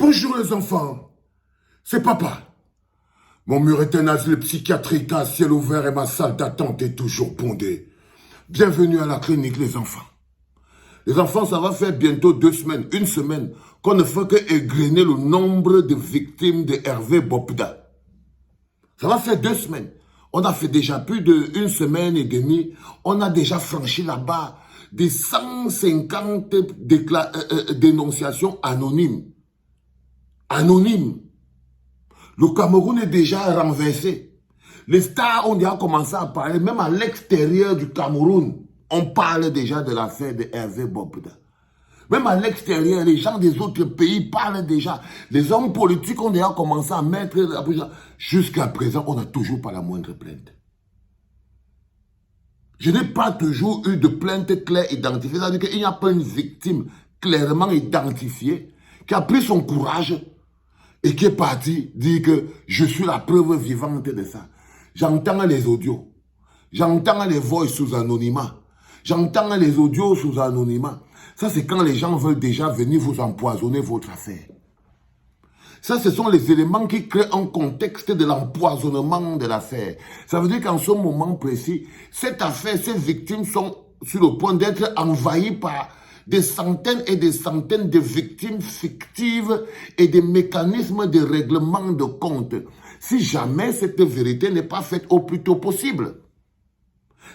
Bonjour les enfants, c'est papa. Mon mur est un asile psychiatrique à ciel ouvert et ma salle d'attente est toujours bondée. Bienvenue à la clinique les enfants. Les enfants, ça va faire bientôt 2 semaines, 1 semaine, qu'on ne fait que égrener le nombre de victimes de Hervé Bopda. Ça va faire 2 semaines. On a fait déjà plus d'1 semaine et demie. On a déjà franchi la barre des 150 dénonciations anonymes. Anonymes. Le Cameroun est déjà renversé. Les stars ont déjà commencé à parler, même à l'extérieur du Cameroun. On parle déjà de l'affaire de Hervé Bopda. Même à l'extérieur, les gens des autres pays parlent déjà. Les hommes politiques ont déjà commencé à mettre la pression. Jusqu'à présent, on n'a toujours pas la moindre plainte. Je n'ai pas toujours eu de plainte claire identifiée. C'est-à-dire qu'il n'y a pas une victime clairement identifiée qui a pris son courage et qui est parti dire que je suis la preuve vivante de ça. J'entends les audios. J'entends les voix sous anonymat. J'entends les audios sous anonymat. Ça, c'est quand les gens veulent déjà venir vous empoisonner votre affaire. Ça, ce sont les éléments qui créent un contexte de l'empoisonnement de l'affaire. Ça veut dire qu'en ce moment précis, cette affaire, ces victimes sont sur le point d'être envahies par des centaines et des centaines de victimes fictives et des mécanismes de règlement de compte. Si jamais cette vérité n'est pas faite au plus tôt possible.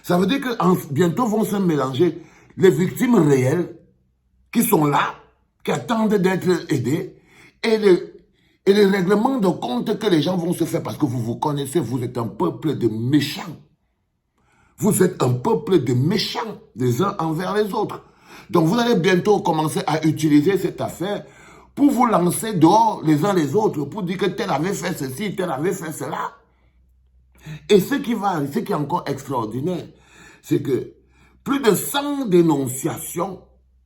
Ça veut dire que bientôt vont se mélanger les victimes réelles qui sont là, qui attendent d'être aidées, et les règlements de compte que les gens vont se faire parce que vous vous connaissez, vous êtes un peuple de méchants. Vous êtes un peuple de méchants, les uns envers les autres. Donc vous allez bientôt commencer à utiliser cette affaire pour vous lancer dehors les uns les autres, pour dire que tel avait fait ceci, tel avait fait cela. Et ce qui est encore extraordinaire, c'est que plus de 100 dénonciations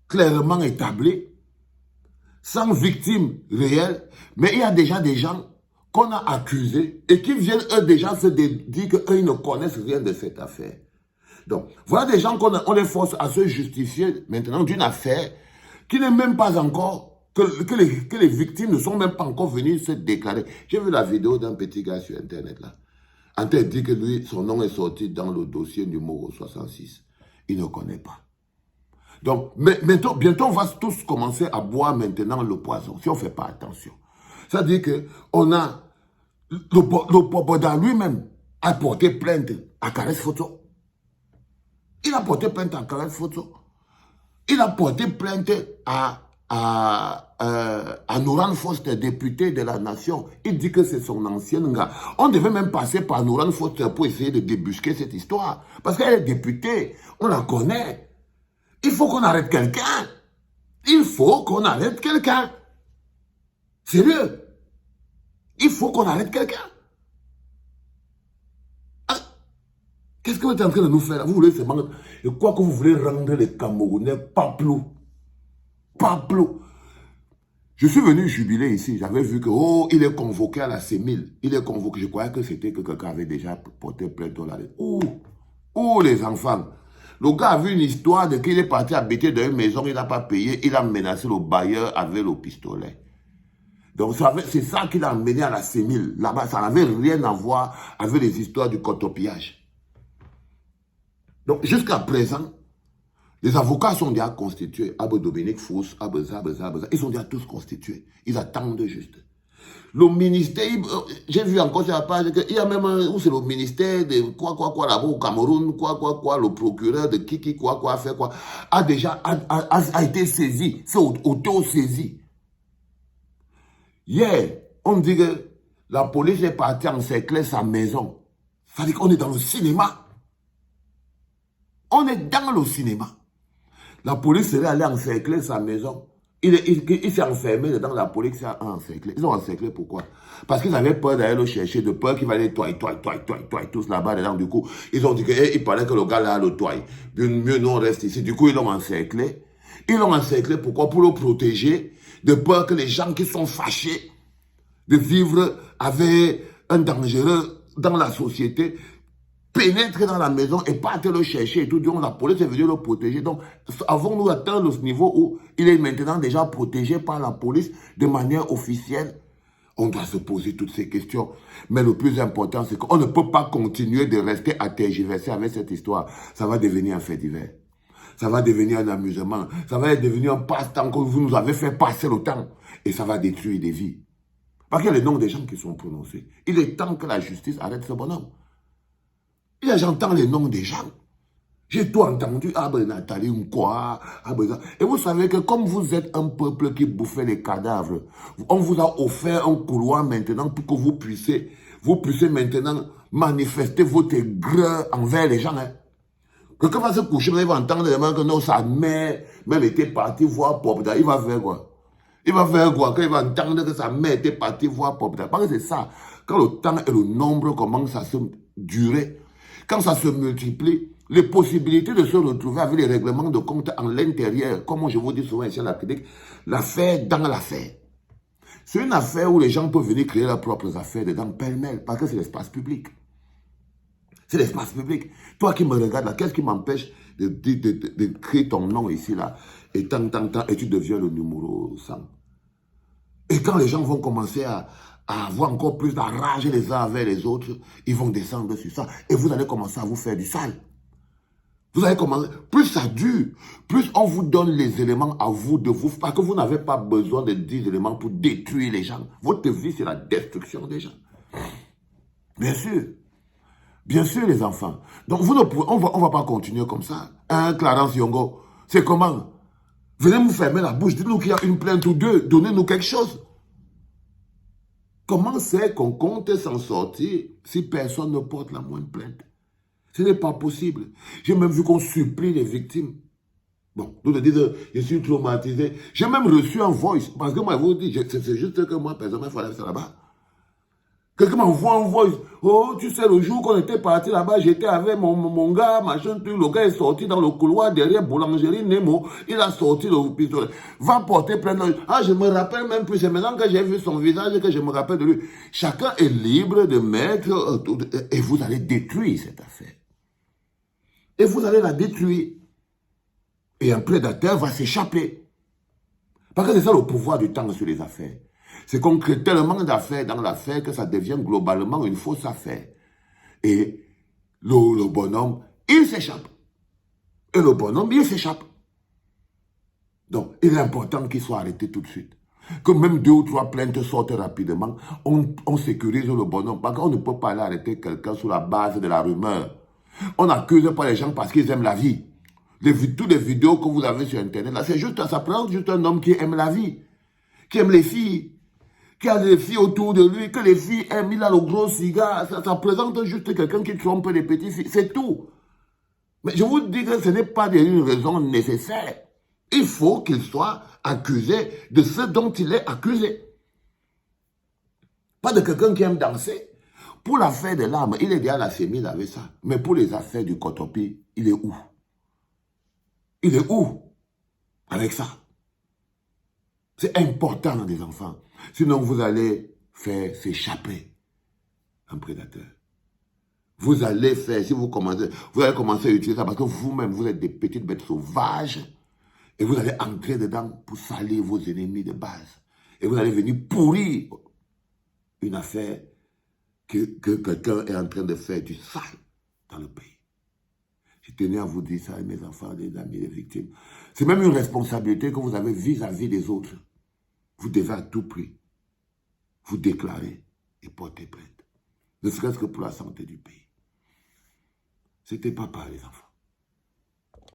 clairement établies, 100 victimes réelles, mais il y a déjà des gens qu'on a accusés et qui viennent eux déjà se dire qu'eux ils ne connaissent rien de cette affaire. Donc, voilà des gens qu'on les force à se justifier maintenant d'une affaire qui n'est même pas encore, que les victimes ne sont même pas encore venues se déclarer. J'ai vu la vidéo d'un petit gars sur Internet là. En train de dire que lui, son nom est sorti dans le dossier numéro 66. Il ne connaît pas. Donc, bientôt, on va tous commencer à boire maintenant le poison, si on ne fait pas attention. C'est-à-dire qu'on a, le Bopda lui-même a porté plainte à Caresse Photo. Il a porté plainte à Caresse Photo. Il a porté plainte à Nouran Foster, député de la nation. Il dit que c'est son ancien gars. On devait même passer par Nouran Foster pour essayer de débusquer cette histoire. Parce qu'elle est députée, on la connaît. Il faut qu'on arrête quelqu'un. Il faut qu'on arrête quelqu'un. Sérieux. Il faut qu'on arrête quelqu'un. Ah. Qu'est-ce que vous êtes en train de nous faire là? Vous voulez seulement... Je crois que vous voulez rendre les Camerounais paplou. Paplou. Je suis venu jubiler ici. J'avais vu que, oh, il est convoqué à la CEMIL. Il est convoqué. Je croyais que c'était que quelqu'un avait déjà porté plainte là. Oh, les enfants. Le gars a vu une histoire de qu'il est parti habiter dans une maison, il n'a pas payé, il a menacé le bailleur avec le pistolet. Donc c'est ça qu'il a amené à la CEMIL. Là-bas, ça n'avait rien à voir avec les histoires du cotopillage. Donc jusqu'à présent, les avocats sont déjà constitués. Abou Dominique Fous, ils sont déjà tous constitués. Ils attendent juste. Le ministère, j'ai vu encore sur la page qu'il y a même où c'est le ministère de quoi là-bas au Cameroun, le procureur de qui fait quoi, a déjà été saisi, c'est auto-saisi. Hier, on dit que la police est partie encercler sa maison. Ça veut dire qu'on est dans le cinéma. On est dans le cinéma. La police serait allée encercler sa maison. Il s'est enfermé dedans, la police a encerclé. Ils ont encerclé pourquoi? Parce qu'ils avaient peur d'aller le chercher, de peur qu'il va aller toit, tous là-bas dedans. Du coup, ils ont dit qu'il paraît que le gars là a le toit. Mieux nous on reste ici. Du coup, ils l'ont encerclé. Ils l'ont encerclé pourquoi? Pour le protéger, de peur que les gens qui sont fâchés de vivre avec un dangereux dans la société pénètrent dans la maison et partent le chercher et tout, donc la police est venue le protéger. Donc, avons-nous atteint le niveau où il est maintenant déjà protégé par la police de manière officielle? On doit se poser toutes ces questions. Mais le plus important, c'est qu'on ne peut pas continuer de rester à tergiverser avec cette histoire. Ça va devenir un fait divers. Ça va devenir un amusement. Ça va devenir un passe-temps que vous nous avez fait passer le temps. Et ça va détruire des vies. Parce qu'il y a les noms des gens qui sont prononcés. Il est temps que la justice arrête ce bonhomme. J'entends les noms des gens. J'ai tout entendu. Ah ben Nathalie ou quoi. Ah ben, et vous savez que comme vous êtes un peuple qui bouffait les cadavres, on vous a offert un couloir maintenant pour que vous puissiez maintenant manifester votre gré envers les gens. Hein. Quelqu'un va se coucher, il va entendre que non, sa mère, même était partie voir Popda. Il va faire quoi? Il va faire quoi? Quand il va entendre que sa mère était partie voir Popda. Parce que c'est ça. Quand le temps et le nombre commencent à se durer, quand ça se multiplie, les possibilités de se retrouver avec les règlements de compte en l'intérieur, comme je vous dis souvent ici à la clinique, l'affaire dans l'affaire. C'est une affaire où les gens peuvent venir créer leurs propres affaires dedans, pêle-mêle, parce que c'est l'espace public. C'est l'espace public. Toi qui me regardes là, qu'est-ce qui m'empêche de créer ton nom ici, là, et et tu deviens le numéro 100. Et quand les gens vont commencer à avoir encore plus de rage les uns avec les autres, ils vont descendre sur ça. Et vous allez commencer à vous faire du sale. Vous allez commencer, plus ça dure, plus on vous donne les éléments à vous de vous, parce que vous n'avez pas besoin de 10 éléments pour détruire les gens. Votre vie, c'est la destruction des gens. Bien sûr. Bien sûr, les enfants. Donc, vous ne pouvez, on va pas continuer comme ça. Hein, Clarence Yongo, c'est comment? Venez nous fermer la bouche, dites-nous qu'il y a une plainte ou deux, donnez-nous quelque chose. Comment c'est qu'on compte s'en sortir si personne ne porte la moindre plainte? Ce n'est pas possible. J'ai même vu qu'on supplie les victimes. Bon, nous te disent, je suis traumatisé. J'ai même reçu un voice, parce que moi, je vous dis, c'est juste que moi, personnellement, il faut aller là-bas. Quelqu'un m'envoie un voice. Oh, tu sais, le jour qu'on était parti là-bas, j'étais avec mon gars, machin, truc. Le gars est sorti dans le couloir derrière Boulangerie Nemo. Il a sorti le pistolet. Va porter plainte. Ah, je me rappelle même plus. C'est maintenant que j'ai vu son visage que je me rappelle de lui. Chacun est libre de mettre... Et vous allez détruire cette affaire. Et vous allez la détruire. Et un prédateur va s'échapper. Parce que c'est ça le pouvoir du temps sur les affaires. C'est qu'on crée tellement d'affaires dans l'affaire que ça devient globalement une fausse affaire. Et le bonhomme, il s'échappe. Et le bonhomme, il s'échappe. Donc, il est important qu'il soit arrêté tout de suite. Que même 2 ou 3 plaintes sortent rapidement, on sécurise le bonhomme. Parce qu'on ne peut pas aller arrêter quelqu'un sur la base de la rumeur. On n'accuse pas les gens parce qu'ils aiment la vie. Toutes les vidéos que vous avez sur Internet, là, c'est juste, ça prend juste un homme qui aime la vie, qui aime les filles, qui a des filles autour de lui, que les filles aiment, il a le gros cigare, ça présente juste quelqu'un qui trompe les petites filles, c'est tout. Mais je vous dis que ce n'est pas une raison nécessaire. Il faut qu'il soit accusé de ce dont il est accusé. Pas de quelqu'un qui aime danser. Pour l'affaire de l'arme, il est déjà la sémile avec ça. Mais pour les affaires du Kotopi, il est où? Il est où avec ça? C'est important, les enfants. Sinon, vous allez faire s'échapper un prédateur. Vous allez faire, si vous allez commencer à utiliser ça parce que vous-même, vous êtes des petites bêtes sauvages et vous allez entrer dedans pour salir vos ennemis de base. Et vous allez venir pourrir une affaire que quelqu'un est en train de faire du sale dans le pays. Je tenais à vous dire ça, mes enfants, les amis, les victimes. C'est même une responsabilité que vous avez vis-à-vis des autres. Vous devez à tout prix vous déclarer et porter plainte. Ne serait-ce que pour la santé du pays. C'était papa, les enfants.